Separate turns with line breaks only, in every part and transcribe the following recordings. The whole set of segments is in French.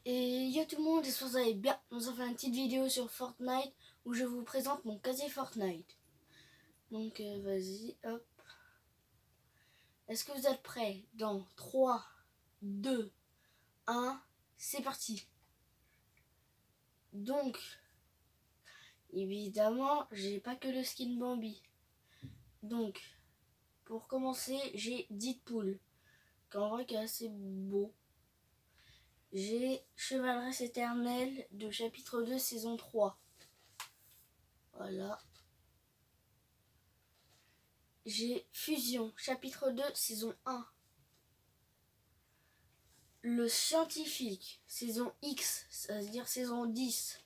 Et yo tout le monde, j'espère que vous allez bien. On va faire une petite vidéo sur Fortnite où je vous présente mon casier Fortnite. Donc vas-y, hop. Est-ce que vous êtes prêts? Dans 3, 2, 1, c'est parti. Donc, évidemment, j'ai pas que le skin Bambi. Donc, pour commencer, j'ai Deadpool, qu'en vrai qui est assez beau. J'ai Chevaleresses éternelle de chapitre 2, saison 3. Voilà. J'ai Fusion, chapitre 2, saison 1. Le scientifique, saison X, c'est-à-dire saison 10.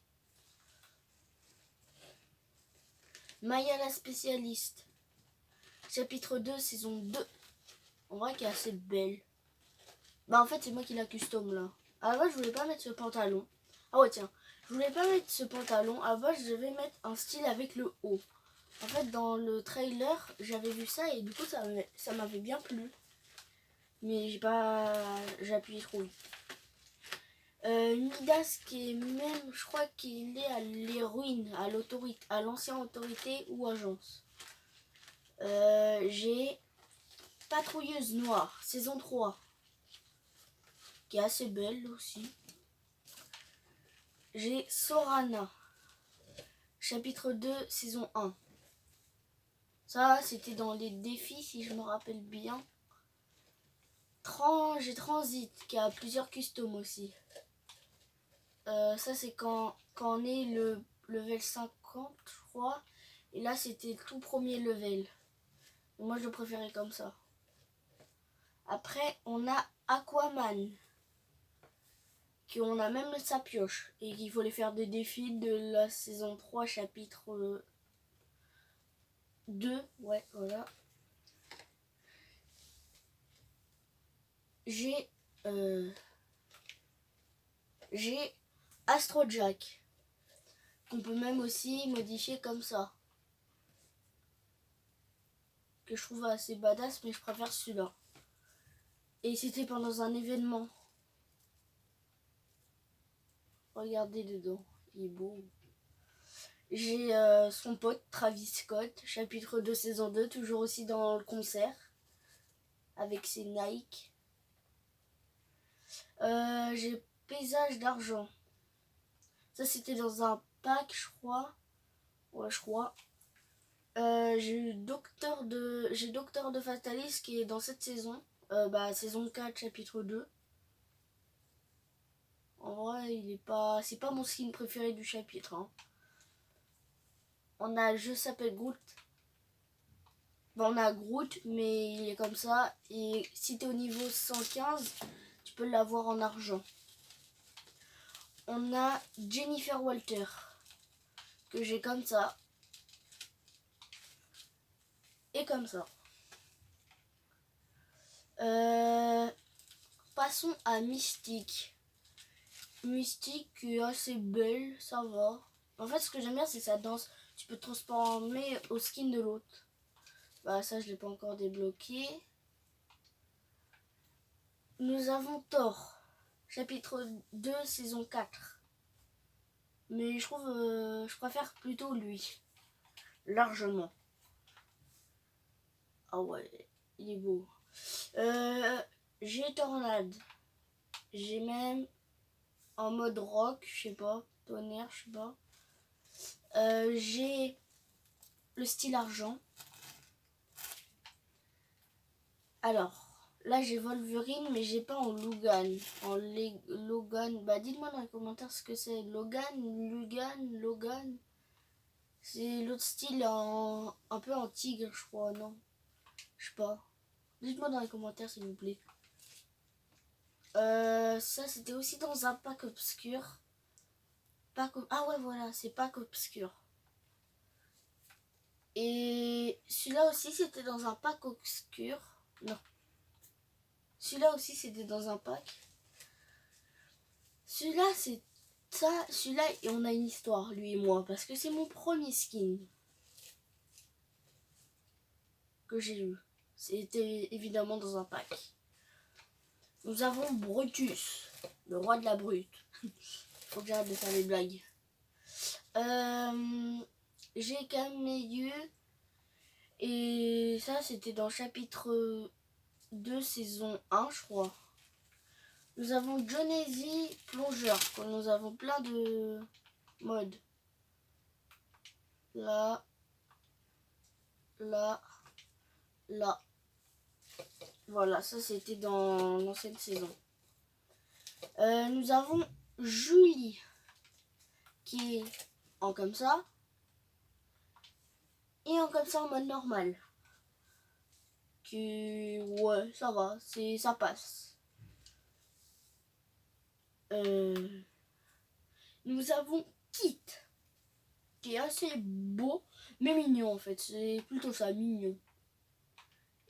Maya la spécialiste, chapitre 2, saison 2. En vrai, qui est assez belle. Bah, en fait, c'est moi qui la custom là. À la base, je voulais pas mettre ce pantalon. Ah ouais, tiens, je voulais pas mettre ce pantalon. À la base, je devais mettre un style avec le haut. En fait, dans le trailer, j'avais vu ça et du coup, ça m'avait bien plu. Mais j'ai appuyé trop vite. Midas qui est même, je crois qu'il est à les ruines, à l'ancienne autorité ou agence. J'ai Patrouilleuse Noire, saison 3, qui est assez belle aussi. J'ai Sorana, chapitre 2, saison 1. Ça, c'était dans les défis, si je me rappelle bien. J'ai Transit, qui a plusieurs customs aussi. Ça, c'est quand on est le level 50, je crois. Et là, c'était le tout premier level. Moi, je préférais comme ça. Après, on a Aquaman. On a même sa pioche. Et qu'il faut les faire des défis de la saison 3, chapitre 2. Ouais, voilà. J'ai Astro Jack. Qu'on peut même aussi modifier comme ça. Que je trouve assez badass, mais je préfère celui-là. Et c'était pendant un événement. Regardez dedans, il est beau. J'ai son pote Travis Scott, chapitre 2, saison 2, toujours aussi dans le concert, avec ses Nike. J'ai Paysage d'argent. Ça, c'était dans un pack, je crois. Ouais, je crois. J'ai Docteur de Fatalis qui est dans cette saison. Saison 4, chapitre 2. En vrai, c'est pas mon skin préféré du chapitre. Hein. On a Je s'appelle Groot. On a Groot, mais il est comme ça. Et si tu es au niveau 115, tu peux l'avoir en argent. On a Jennifer Walter, que j'ai comme ça. Et comme ça. Passons à Mystique. Mystique est assez belle, ça va. En fait, ce que j'aime bien, c'est sa danse. Tu peux te transformer au skin de l'autre. Bah, ça, je l'ai pas encore débloqué. Nous avons Thor, chapitre 2, saison 4. Mais je trouve, je préfère plutôt lui. Largement. Ah ouais, il est beau. J'ai Tornade. J'ai même en mode rock, je sais pas, tonnerre, je sais pas. J'ai le style argent. Alors, là j'ai Wolverine, mais j'ai pas en Logan. Logan, bah dites-moi dans les commentaires ce que c'est. Logan. C'est l'autre style un peu en tigre, je crois, non? Je sais pas. Dites-moi dans les commentaires s'il vous plaît. Ça c'était aussi dans un pack obscur. Ah ouais voilà, c'est pack obscur. Et celui-là aussi c'était dans un pack obscur. Non. Celui-là aussi c'était dans un pack. Celui-là c'est ça. Celui-là et on a une histoire lui et moi parce que c'est mon premier skin que j'ai eu. C'était évidemment dans un pack. Nous avons Brutus. Le roi de la brute. Faut que j'arrête de faire des blagues. J'ai Cameyu. Et ça, c'était dans le chapitre 2, saison 1, je crois. Nous avons Jonesy plongeur. Nous avons plein de modes. Là. Là. Là. Voilà, ça c'était dans l'ancienne saison. Nous avons Julie. Qui est en comme ça. Et en comme ça en mode normal. Qui, ouais, ça va, ça passe. Nous avons Kit, qui est assez beau, mais mignon en fait. C'est plutôt ça, mignon.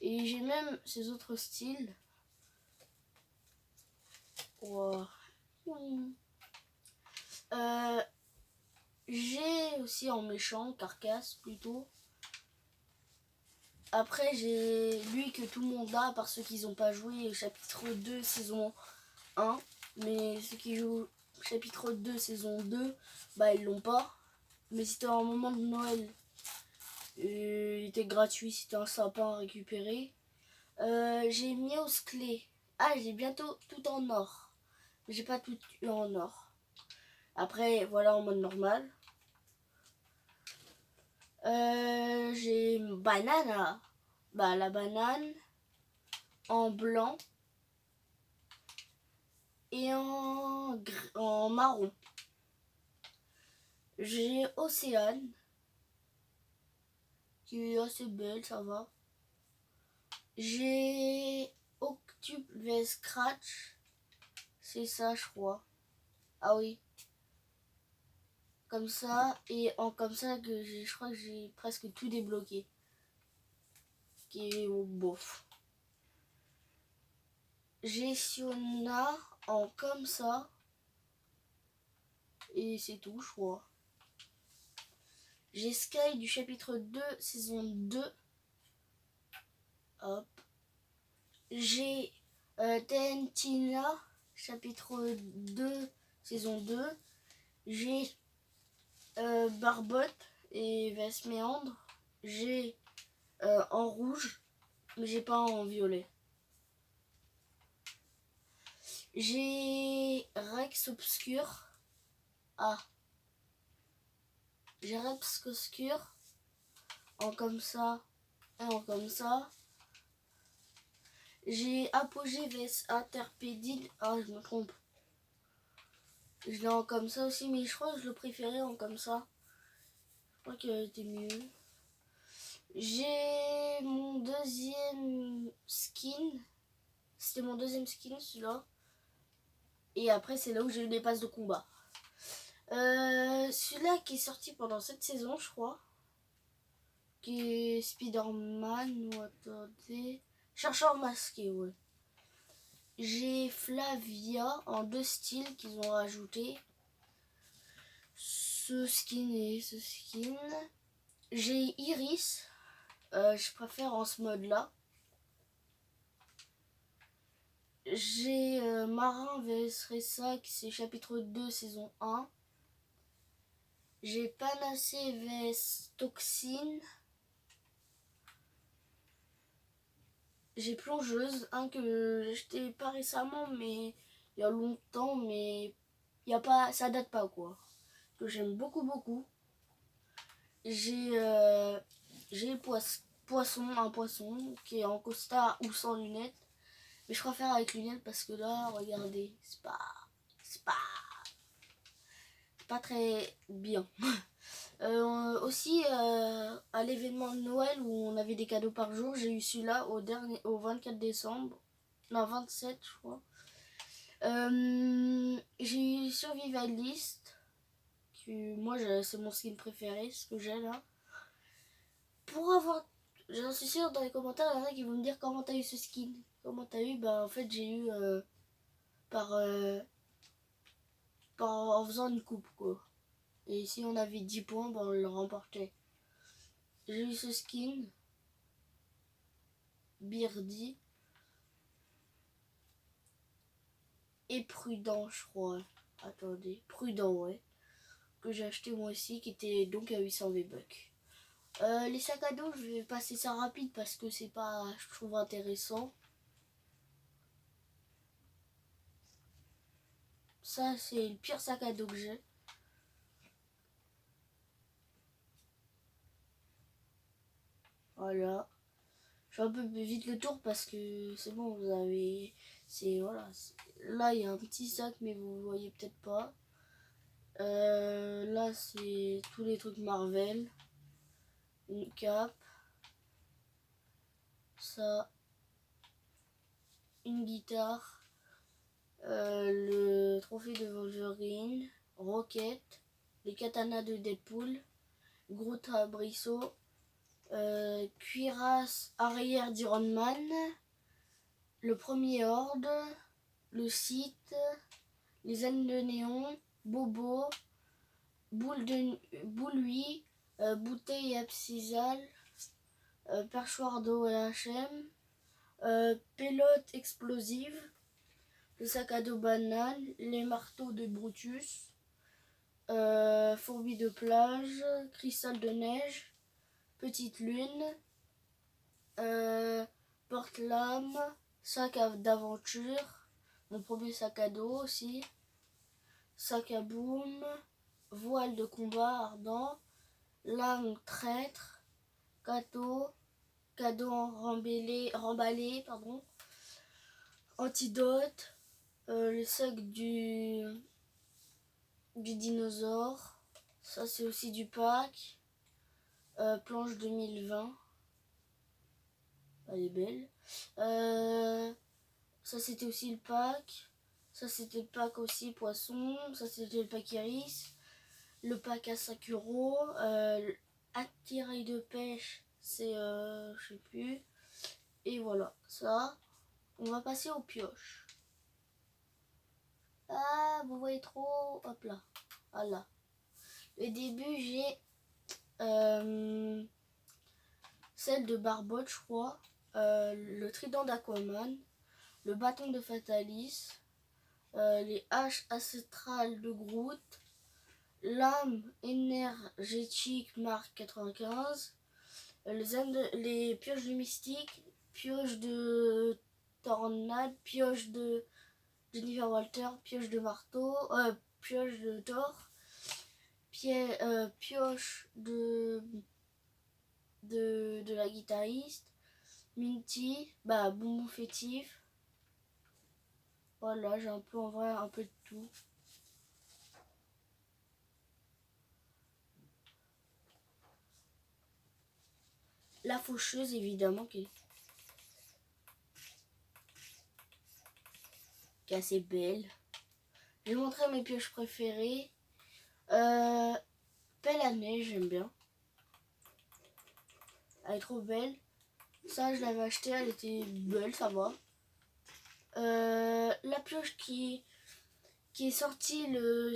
Et j'ai même ses autres styles. Wow. J'ai aussi en méchant, Carcasse plutôt. Après, j'ai lui que tout le monde a, par ceux qui n'ont pas joué chapitre 2, saison 1. Mais ceux qui jouent chapitre 2, saison 2, bah ils l'ont pas. Mais c'était un moment de Noël. Il était gratuit, c'était un sapin à récupérer. J'ai Mios Clé. Ah, j'ai bientôt tout en or. Mais j'ai pas tout eu en or. Après, voilà en mode normal. J'ai Banana. Bah, la banane en blanc et en marron. J'ai Océane qui est assez belle, ça va. J'ai Octuple vs Scratch. C'est ça, je crois. Ah oui. Comme ça. Et comme ça, je crois que j'ai presque tout débloqué. Qui est au bof. J'ai Siona en comme ça. Et c'est tout, je crois. J'ai Sky du chapitre 2, saison 2. Hop. J'ai Tentina, chapitre 2, saison 2. J'ai Barbotte et Vesméandre. J'ai en rouge, mais j'ai pas en violet. J'ai Rex Obscur. Ah. J'ai Rex Obscur en comme ça et en comme ça. J'ai Apogée vs Interpédide. Ah, je me trompe. Je l'ai en comme ça aussi, mais je crois que je le préférais en comme ça. Je crois qu'il était mieux. J'ai mon deuxième skin. C'était mon deuxième skin, celui-là. Et après, c'est là où j'ai eu les passes de combat. Celui-là qui est sorti pendant cette saison, je crois. Qui est Spider-Man ou attendez. Chercheur masqué, ouais. J'ai Flavia en 2 styles qu'ils ont rajouté. Ce skin et ce skin. J'ai Iris. Je préfère en ce mode là. J'ai Marin vs Ressac, c'est chapitre 2 saison 1. J'ai Panacée vs Toxine. J'ai Plongeuse, un que j'ai acheté pas récemment mais il y a longtemps, mais il y a pas, ça date pas quoi. Que j'aime beaucoup. J'ai un poisson qui est en costard ou sans lunettes. Mais je préfère avec lunettes parce que là, regardez, c'est pas très bien. Aussi, à l'événement de Noël où on avait des cadeaux par jour, j'ai eu celui-là au 24 décembre. Non, 27, je crois. J'ai eu Survivalist. Moi, c'est mon skin préféré, ce que j'ai là. Pour avoir... J'en suis sûre, dans les commentaires, il y en a qui vont me dire comment t'as eu ce skin. Comment t'as eu? Bah, en fait, j'ai eu en faisant une coupe, quoi. Et si on avait 10 points, bah, on le remportait. J'ai eu ce skin. Birdie. et Prudent, je crois. Attendez, Prudent, ouais. Que j'ai acheté moi aussi, qui était donc à 800 V-Bucks. Les sacs à dos, je vais passer ça rapide parce que c'est pas, je trouve intéressant. Ça, c'est le pire sac à dos que j'ai. Voilà. Je fais un peu vite le tour parce que c'est bon, vous avez... C'est voilà. Là, il y a un petit sac, mais vous voyez peut-être pas. Là, c'est tous les trucs Marvel. Une cape. Ça. Une guitare. Le trophée de Wolverine. Rocket. Les katanas de Deadpool. Groot à Brissot. Cuirasse arrière d'Iron Man. Le premier Horde. Le site. Les ailes de néon. Bobo. Boule 8. Bouteille abscisale. Perchoir d'eau HM. Pelote explosive. Le sac à dos banane. Les marteaux de Brutus. Fourbi de plage. Cristal de neige. Petite lune. Porte-lame. Sac d'aventure. Mon premier sac à dos aussi. Sac à boum. Voile de combat ardent. Lame traître. Cadeau remballé, pardon. Antidote. Le sac du dinosaure. Ça c'est aussi du pack. Planche 2020. Elle est belle. Ça c'était aussi le pack. Ça c'était le pack aussi poisson. Ça c'était le pack iris. Le pack à 5 euros. Attirail de pêche, c'est je sais plus. Et voilà, ça. On va passer aux pioches. Ah, vous voyez trop. Hop là. Voilà. Le début, j'ai celle de Barbotte, je crois. Le trident d'Aquaman. Le bâton de Fatalis. Les haches ancestrales de Groot. Lame énergétique marque 95. Les pioches de Mystique. Pioche de Tornade. Pioche de Jennifer Walter. Pioche de Marteau. Pioche de Thor. Pioche de la guitariste. Minty. Bonbon fétif. Voilà, j'ai un peu en vrai un peu de tout. La faucheuse évidemment qui est assez belle. Je vais montrer mes pioches préférées. Pelle à neige, j'aime bien. Elle est trop belle. Ça, je l'avais acheté, elle était belle, ça va. La pioche qui est sortie,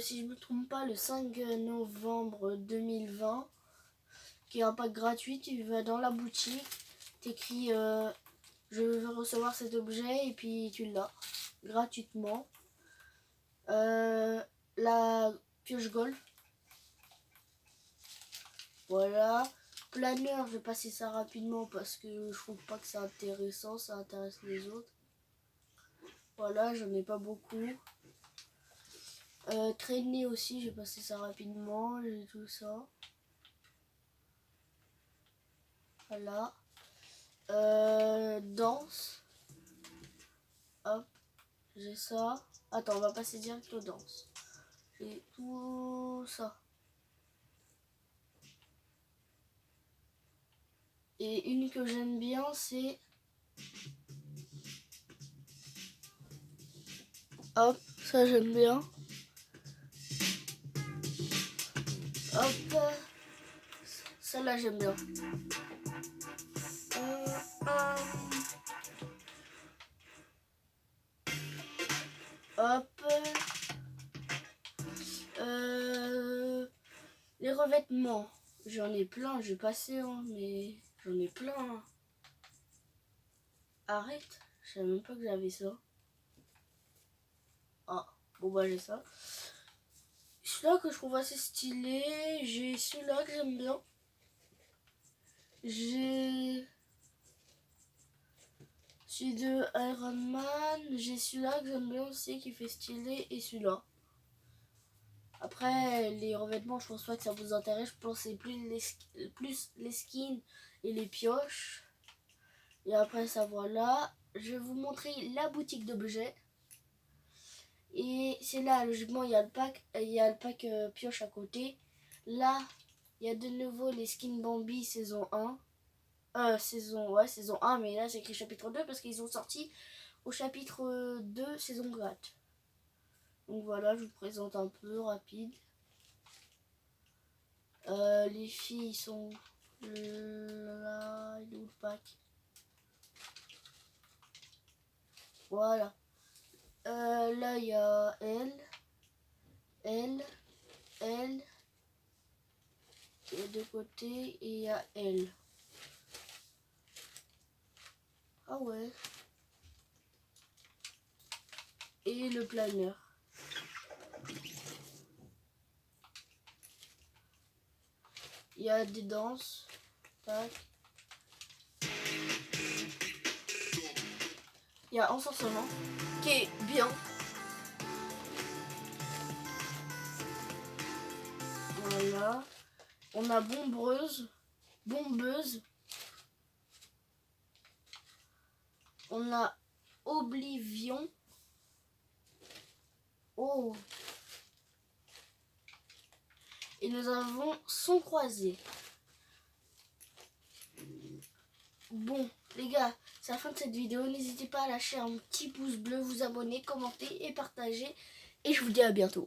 si je ne me trompe pas, le 5 novembre 2020, qui est un pack gratuit. Tu vas dans la boutique, t'écris je veux recevoir cet objet et puis tu l'as gratuitement. La pioche golf. Voilà. Planeur, je vais passer ça rapidement parce que je trouve pas que c'est intéressant, ça intéresse les autres. Voilà, j'en ai pas beaucoup. Traîner aussi, j'ai passé ça rapidement, j'ai tout ça. Voilà. Danse. Hop, j'ai ça. Attends, on va passer direct aux danses. J'ai tout ça. Et une que j'aime bien, c'est... Hop, ça j'aime bien. Hop, celle-là j'aime bien. Hop. Les revêtements, j'en ai plein, je vais passer, hein, mais j'en ai plein. Arrête, je savais même pas que j'avais ça. Oh, Bon bah j'ai ça. Celui-là que je trouve assez stylé. J'ai celui-là que j'aime bien. J'ai celui de Iron Man. J'ai celui-là que j'aime bien aussi qui fait stylé. Et celui-là. Après les revêtements, je pense pas que ça vous intéresse. Je pense que c'est plus les skins et les pioches. Et après ça voilà. Je vais vous montrer la boutique d'objets. Et c'est là, logiquement, il y a le pack pioche à côté. Là, il y a de nouveau les skins Bambi saison 1. Saison 1, mais là c'est écrit chapitre 2 parce qu'ils ont sorti au chapitre 2, saison 4. Donc voilà, je vous présente un peu rapide. Les filles sont là, il est où le pack? Voilà. Là il y a elle, et de côté, et il y a elle. Ah ouais. Et le planeur. Il y a des danses. Tac. Il y a ensorcellement qui est bien. Voilà. On a bombeuse. On a Oblivion. Oh. Et nous avons son croisé. Bon, les gars, c'est la fin de cette vidéo. N'hésitez pas à lâcher un petit pouce bleu, vous abonner, commenter et partager. Et je vous dis à bientôt.